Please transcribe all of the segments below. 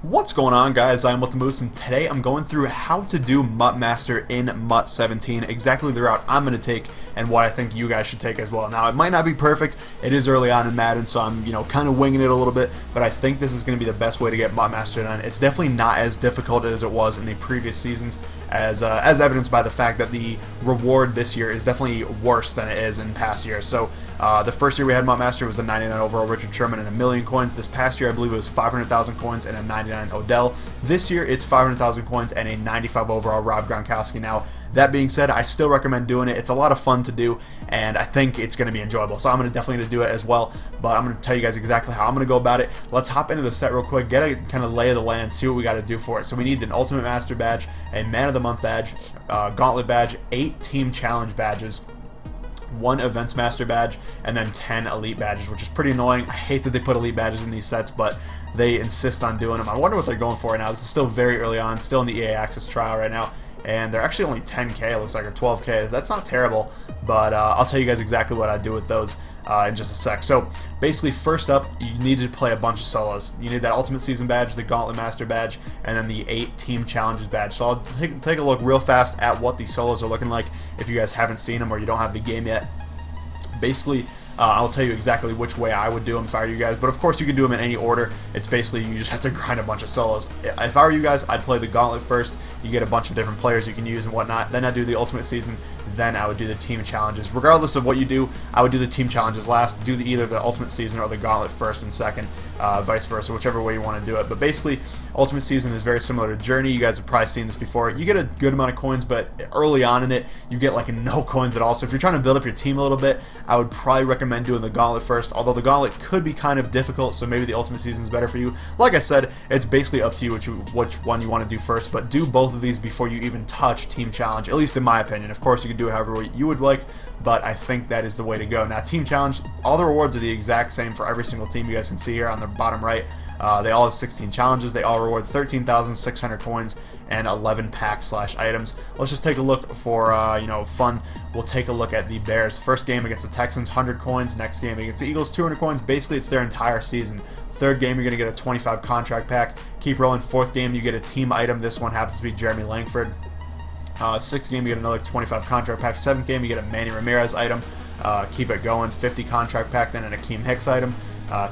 What's going on, guys? I'm MUT Moose, and today I'm going through how to do MUT Master in MUT 17, exactly the route I'm going to take and what I think you guys should take as well. Now, it might not be perfect. It is early on in Madden, so I'm, kind of winging it a little bit, but I think this is going to be the best way to get MUT Master done. It's definitely not as difficult as it was in the previous seasons, as evidenced by the fact that the reward this year is definitely worse than it is in past years. So, the first year we had MUT Master was a 99 overall Richard Sherman and a million coins. This past year, I believe it was 500,000 coins and a 99 Odell. This year, it's 500,000 coins and a 95 overall Rob Gronkowski. Now, that being said, I still recommend doing it. It's a lot of fun to do, and I think it's going to be enjoyable. So I'm definitely going to do it as well, but I'm going to tell you guys exactly how I'm going to go about it. Let's hop into the set real quick, get a kind of lay of the land, see what we got to do for it. So we need an Ultimate Master badge, a Man of the Month badge, Gauntlet badge, 8 Team Challenge badges, 1 Events Master badge, and then 10 Elite badges, which is pretty annoying. I hate that they put Elite badges in these sets, but they insist on doing them. I wonder what they're going for right now. This is still very early on, still in the EA Access trial right now, and they're actually only 10k, it looks like, or 12k. That's not terrible, but I'll tell you guys exactly what I do with those in just a sec. So basically, first up, you need to play a bunch of solos. You need that Ultimate Season badge, the Gauntlet Master badge, and then the 8 Team Challenges badge. So I'll take a look real fast at what these solos are looking like if you guys haven't seen them or you don't have the game yet. Basically, I'll tell you exactly which way I would do them if I were you guys, but of course you can do them in any order. It's basically you just have to grind a bunch of solos. If I were you guys, I'd play the Gauntlet first. You get a bunch of different players you can use and whatnot. Then I'd do the Ultimate Season. Then I would do the Team Challenges. Regardless of what you do, I would do the Team Challenges last. Do either the Ultimate Season or the Gauntlet first and second, vice versa, whichever way you want to do it. But basically, Ultimate Season is very similar to Journey. You guys have probably seen this before. You get a good amount of coins, but early on in it, you get like no coins at all. So if you're trying to build up your team a little bit, I would probably recommend doing the Gauntlet first, although the Gauntlet could be kind of difficult, so maybe the Ultimate Season is better for you. Like I said, it's basically up to you which one you want to do first, but do both of these before you even touch Team Challenge, at least in my opinion. Of course, you can do it however you would like, but I think that is the way to go. Now, Team Challenge, all the rewards are the exact same for every single team. You guys can see here on the bottom right. They all have 16 challenges. They all reward 13,600 coins and 11 packs/items. Let's just take a look for fun. We'll take a look at the Bears. First game against the Texans, 100 coins. Next game against the Eagles, 200 coins. Basically, it's their entire season. Third game, you're going to get a 25 contract pack. Keep rolling. Fourth game, you get a team item. This one happens to be Jeremy Langford. Sixth game, you get another 25 contract pack. Seventh game, you get a Manny Ramirez item. Keep it going. 50 contract pack, then an Akeem Hicks item.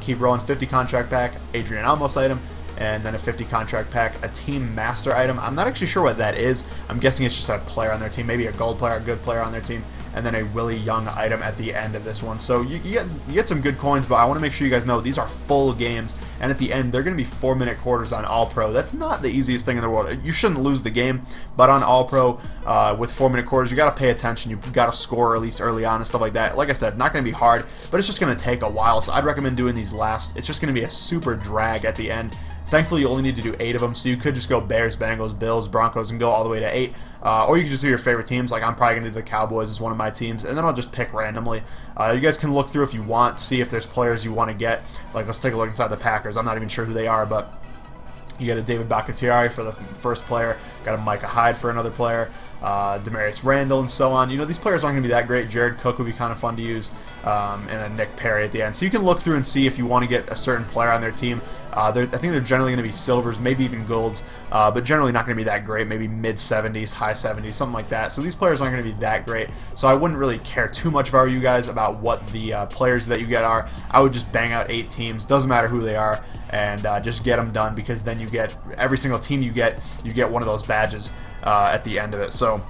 Keep rolling. 50 contract pack, Adrian Amos item, and then a 50 contract pack, a Team Master item. I'm not actually sure what that is. I'm guessing it's just a player on their team, maybe a gold player, a good player on their team, and then a Willie Young item at the end of this one. So you get some good coins, but I want to make sure you guys know these are full games, and at the end they're going to be 4-minute quarters on All Pro. That's not the easiest thing in the world. You shouldn't lose the game, but on All Pro with 4-minute quarters, you got to pay attention. You've got to score at least early on and stuff like that. Like I said, not going to be hard, but it's just going to take a while. So I'd recommend doing these last. It's just going to be a super drag at the end. Thankfully, you only need to do 8 of them, so you could just go Bears, Bengals, Bills, Broncos, and go all the way to 8. Or you can just do your favorite teams. Like, I'm probably going to do the Cowboys as one of my teams, and then I'll just pick randomly. You guys can look through if you want, see if there's players you want to get. Like, let's take a look inside the Packers. I'm not even sure who they are, but you get a David Bakhtiari for the first player, got a Micah Hyde for another player, Demarius Randall, and so on. These players aren't going to be that great. Jared Cook would be kind of fun to use, and then Nick Perry at the end. So you can look through and see if you want to get a certain player on their team. I think they're generally going to be silvers, maybe even golds, but generally not going to be that great, maybe mid-70s, high 70s, something like that. So these players aren't going to be that great, so I wouldn't really care too much if I were you guys about what the players that you get are. I would just bang out 8 teams, doesn't matter who they are, and just get them done, because then you get, every single team you get one of those badges at the end of it. So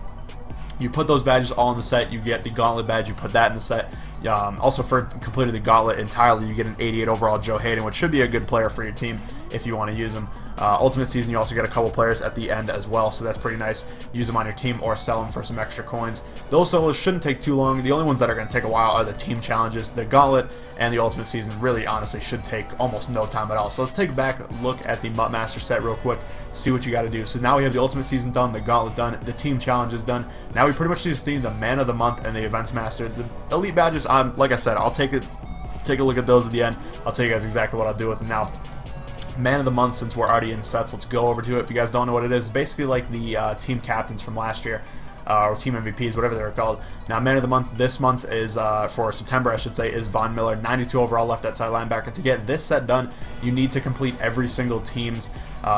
you put those badges all in the set, you get the Gauntlet badge, you put that in the set. Also, for completing the Gauntlet entirely, you get an 88 overall Joe Hayden, which should be a good player for your team if you want to use him. Ultimate Season, you also get a couple players at the end as well, so that's pretty nice. Use them on your team or sell them for some extra coins. Those solos shouldn't take too long. The only ones that are going to take a while are the Team Challenges. The Gauntlet and the Ultimate Season really, honestly, should take almost no time at all. So let's take a back look at the MUT Master set real quick, see what you got to do. So now we have the Ultimate Season done, the Gauntlet done, the Team Challenges done. Now we pretty much just need the Man of the Month and the Events Master. The Elite badges, like I said, I'll take a look at those at the end. I'll tell you guys exactly what I'll do with them now. Man of the Month, since we're already in sets, let's go over to it. If you guys don't know what it is, it's basically like the team captains from last year. or team MVPs, whatever they were called. Now, man of the month this month is, for September, I should say, is Von Miller, 92 overall left outside linebacker. To get this set done, you need to complete every single team's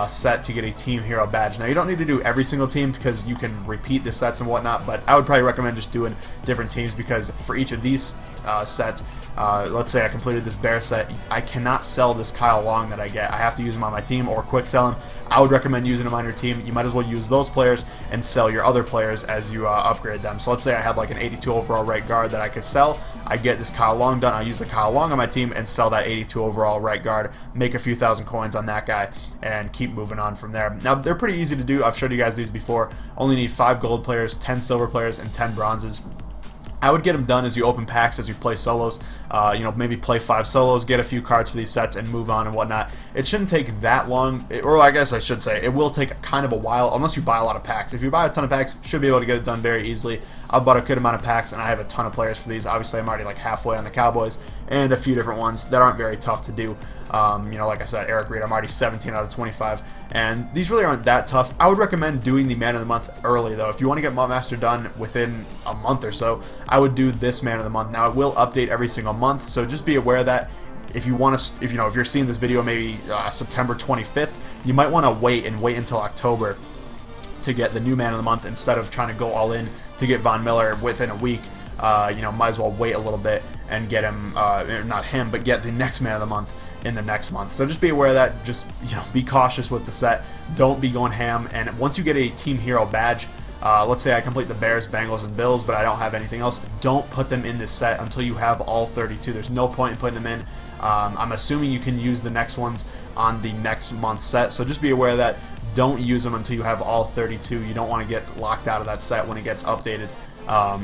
set to get a team hero badge. Now, you don't need to do every single team because you can repeat the sets and whatnot, but I would probably recommend just doing different teams, because for each of these sets, let's say I completed this bear set, I cannot sell this Kyle Long that I get. I have to use him on my team or quick sell him. I would recommend using him on your team. You might as well use those players and sell your other players as you upgrade them. So let's say I had like an 82 overall right guard that I could sell. I get this Kyle Long done. I use the Kyle Long on my team and sell that 82 overall right guard, make a few thousand coins on that guy, and keep moving on from there. Now, they're pretty easy to do. I've showed you guys these before. Only need 5 gold players, 10 silver players, and 10 bronzes. I would get them done as you open packs, as you play solos. Maybe play 5 solos, get a few cards for these sets, and move on and whatnot. It shouldn't take that long, or I guess I should say, it will take kind of a while, unless you buy a lot of packs. If you buy a ton of packs, you should be able to get it done very easily. I've bought a good amount of packs, and I have a ton of players for these. Obviously, I'm already like halfway on the Cowboys, and a few different ones that aren't very tough to do. Like I said, Eric Reed, I'm already 17 out of 25, and these really aren't that tough. I would recommend doing the Man of the Month early, though. If you want to get MUT Master done within a month or so, I would do this Man of the Month. Now, it will update every single month, so just be aware that if you want to, if you're seeing this video maybe September 25th, you might want to wait until October to get the new Man of the Month instead of trying to go all in to get Von Miller within a week. Might as well wait a little bit and get him, not him, but get the next Man of the Month in the next month. So just be aware of that. Just be cautious with the set. Don't be going ham. And once you get a team hero badge, let's say I complete the Bears, Bengals, and Bills, but I don't have anything else, don't put them in this set until you have all 32. There's no point in putting them in. I'm assuming you can use the next ones on the next month's set, so just be aware of that. Don't use them until you have all 32. You don't want to get locked out of that set when it gets updated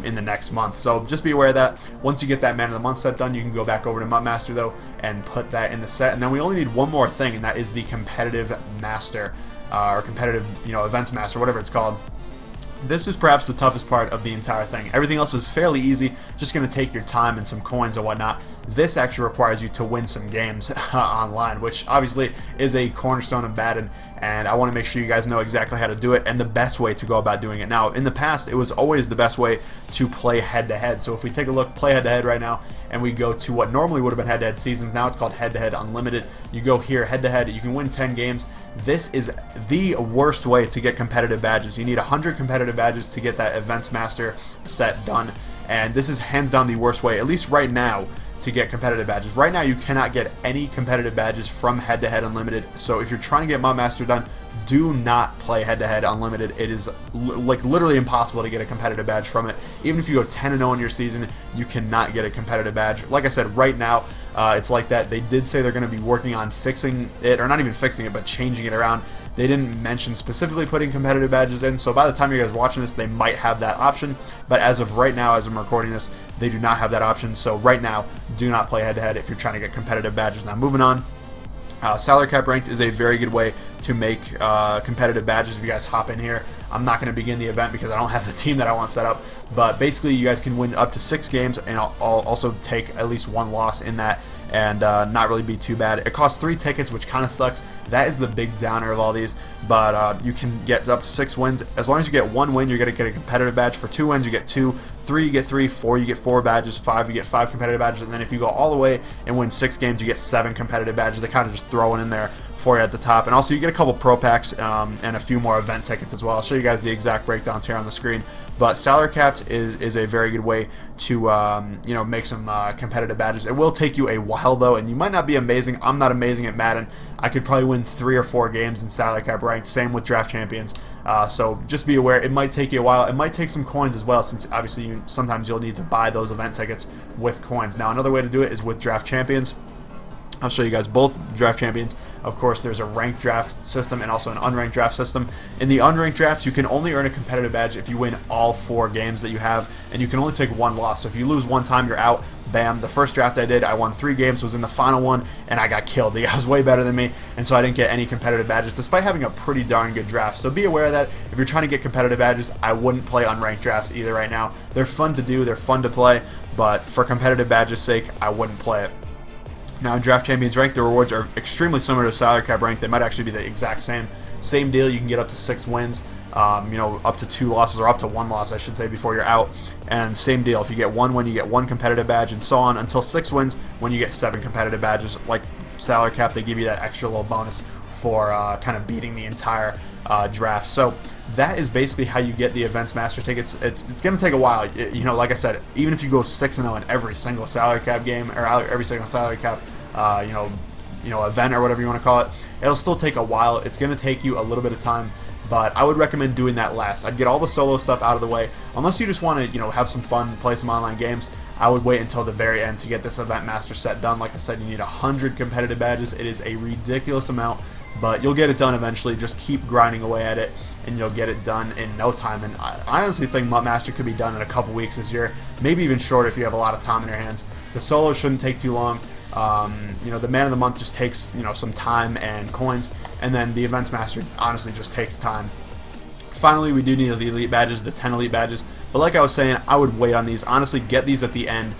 in the next month. So just be aware of that. Once you get that Man of the Month set done, you can go back over to MUT Master, though, and put that in the set. And then we only need one more thing, and that is the Competitive Master, or Competitive Events Master, whatever it's called. This is perhaps the toughest part of the entire thing. Everything else is fairly easy, just going to take your time and some coins and whatnot. This actually requires you to win some games online, which obviously is a cornerstone of Madden, and I want to make sure you guys know exactly how to do it and the best way to go about doing it. Now, in the past, it was always the best way to play head-to-head. So if we take a look, play head-to-head right now, and we go to what normally would have been head-to-head seasons, now it's called head-to-head unlimited. You go here, head-to-head, you can win 10 games. This is the worst way to get competitive badges. You need 100 competitive badges to get that Events Master set done, and this is hands down the worst way, at least right now, to get competitive badges. Right now, you cannot get any competitive badges from head-to-head unlimited, so if you're trying to get MUT Master done, do not play head-to-head unlimited. It is literally impossible to get a competitive badge from it. Even if you go 10-0 in your season, you cannot get a competitive badge. Like I said, right now, it's like that. They did say they're going to be working on fixing it, or not even fixing it, but changing it around. They didn't mention specifically putting competitive badges in, so by the time you guys are watching this, they might have that option. But as of right now, as I'm recording this, they do not have that option. So right now, do not play head-to-head if you're trying to get competitive badges. Now, moving on. Salary cap ranked is a very good way to make competitive badges. If you guys hop in here, I'm not going to begin the event because I don't have the team that I want set up, but basically you guys can win up to 6 games, and I'll also take at least 1 loss in that, and not really be too bad. It costs 3 tickets, which kind of sucks. That is the big downer of all these, but you can get up to 6 wins. As long as you get 1 win, you're going to get a competitive badge. For 2 wins, you get 2. 3, you get 3. 4, you get 4 badges. 5, you get 5 competitive badges. And then if you go all the way and win 6 games, you get 7 competitive badges. They kind of just throw it in there for you at the top. And also, you get a couple pro packs and a few more event tickets as well. I'll show you guys the exact breakdowns here on the screen. But salary capped is a very good way to make some competitive badges. It will take you a while, though, and you might not be amazing. I'm not amazing at Madden. I could probably win 3 or 4 games in salary cap ranked. Same with draft champions. So just be aware, it might take you a while. It might take some coins as well, since obviously sometimes you'll need to buy those event tickets with coins. Now, another way to do it is with draft champions. I'll show you guys both draft champions. Of course, there's a ranked draft system and also an unranked draft system. In the unranked drafts, you can only earn a competitive badge if you win all 4 games that you have, and you can only take 1 loss. So if you lose 1 time, you're out. Bam. The first draft I did, I won 3 games, was in the final one, and I got killed. The guy was way better than me, and so I didn't get any competitive badges, despite having a pretty darn good draft. So be aware of that. If you're trying to get competitive badges, I wouldn't play unranked drafts either right now. They're fun to do, they're fun to play, but for competitive badges' sake, I wouldn't play it. Now, in Draft Champions Rank, the rewards are extremely similar to Salary Cap Rank. They might actually be the exact same. Same deal, you can get up to 6 wins. you know, up to 2 losses, or up to 1 loss, I should say, before you're out. And same deal, if you get 1 win, you get 1 competitive badge, and so on until 6 wins when you get 7 competitive badges. Like salary cap, they give you that extra little bonus for kind of beating the entire draft. So that is basically how you get the Events Master tickets. It's going to take a while. You know, like I said, even if you go 6-0 in every single salary cap game, or every single salary cap, you know, event or whatever you want to call it, it'll still take a while. It's going to take you a little bit of time. But I would recommend doing that last. I'd get all the solo stuff out of the way. Unless you just want to, you know, have some fun, play some online games, I would wait until the very end to get this Event Master set done. Like I said, you need 100 competitive badges. It is a ridiculous amount, but you'll get it done eventually. Just keep grinding away at it, and you'll get it done in no time. And I honestly think MUT Master could be done in a couple weeks this year, maybe even shorter if you have a lot of time in your hands. The solo shouldn't take too long. You know, the Man of the Month just takes, you know, some time and coins, and then the Events Master honestly just takes time. Finally, we do need the elite badges, the 10 elite badges, but like I was saying, I would wait on these. Honestly, get these at the end.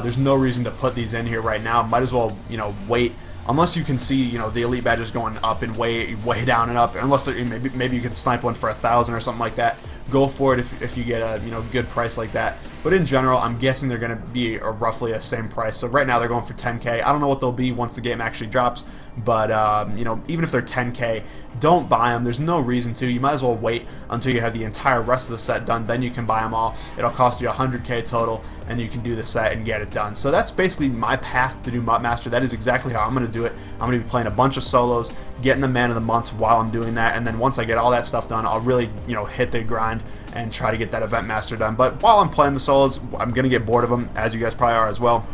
There's no reason to put these in here right now. Might as well, you know, wait, unless you can see, you know, the elite badges going up and way down and up, unless maybe you can snipe one for 1,000 or something like that. Go for it if you get a, you know, good price like that. But in general, I'm guessing they're going to be roughly the same price. So right now they're going for 10K. I don't know what they'll be once the game actually drops, but you know, even if they're 10K, don't buy them. There's no reason to. You might as well wait until you have the entire rest of the set done. Then you can buy them all. It'll cost you 100K total, and you can do the set and get it done. So that's basically my path to do MUT Master. That is exactly how I'm going to do it. I'm going to be playing a bunch of solos, getting the Man of the Months while I'm doing that, and then once I get all that stuff done, I'll really, you know, hit the grind and try to get that Event Master done. But while I'm playing the solos, I'm going to get bored of them, as you guys probably are as well.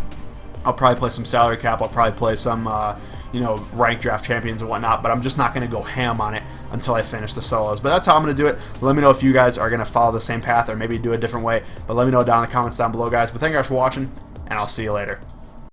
I'll probably play some salary cap. I'll probably play some, you know, ranked draft champions and whatnot, but I'm just not going to go ham on it until I finish the solos. But that's how I'm going to do it. Let me know if you guys are going to follow the same path or maybe do a different way. But let me know down in the comments down below, guys. But thank you guys for watching, and I'll see you later.